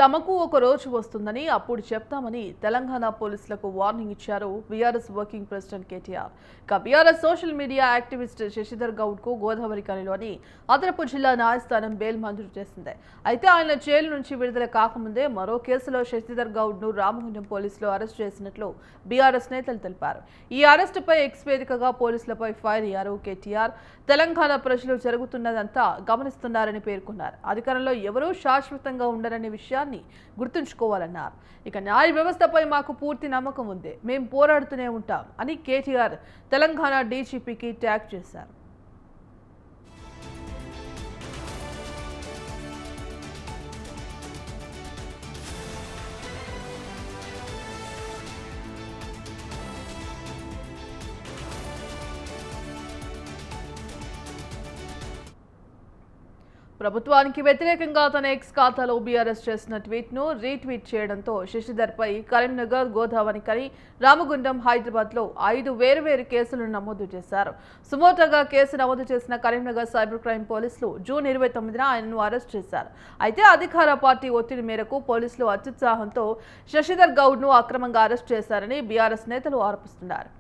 తమకు ఒక రోజు వస్తుందని అప్పుడు చెప్తామని తెలంగాణ పోలీసులకు వార్నింగ్ ఇచ్చారు బీఆర్ఎస్ వర్కింగ్ ప్రెసిడెంట్ కేటీఆర్. ఇక BRS social media activist Shashidhar Goud కు గోదావరి ఖనిలోని అదనపు జిల్లా న్యాయస్థానం బెయిల్ మంజూరు చేసింది. అయితే ఆయన జైలు నుంచి విడుదల కాకముందే మరో కేసులో శశిధర్ గౌడ్ ను రామగుండం పోలీసులు అరెస్ట్ చేసినట్లు బీఆర్ఎస్ నేతలు తెలిపారు. ఈ అరెస్టుపై ఎక్స్ వేదికగా పోలీసులపై ఫైర్ అయ్యారు కేటీఆర్. తెలంగాణ ప్రజలు జరుగుతున్నదంతా గమనిస్తున్నారని పేర్కొన్నారు. అధికారంలో ఎవరూ శాశ్వతంగా ఉండరనే విషయాన్ని గుర్తుంచుకోవాలన్నారు. ఇక న్యాయ వ్యవస్థపై మాకు పూర్తి నమ్మకం ఉంది, మేం పోరాడుతూనే ఉంటాం అని కేటీఆర్ తెలంగాణ డీజీపీకి ట్యాగ్ చేశారు. ప్రభుత్వానికి వ్యతిరేకంగా తన ఎక్స్ ఖాతాలో బీఆర్ఎస్ చేసిన ట్వీట్ ను రీట్వీట్ చేయడంతో శశిధర్ పై కరీంనగర్, గోదావరి ఖని, రామగుండం, హైదరాబాద్ లో 5 వేర్వేరు కేసులను నమోదు చేశారు. సుమోటోగా కేసు నమోదు చేసిన కరీంనగర్ సైబర్ క్రైమ్ పోలీసులు జూన్ 29న ఆయనను అరెస్ట్ చేశారు. అయితే అధికార పార్టీ ఒత్తిడి మేరకు పోలీసులు అత్యుత్సాహంతో శశిధర్ గౌడ్ ను అక్రమంగా అరెస్ట్ చేశారని బీఆర్ఎస్ నేతలు ఆరోపిస్తున్నారు.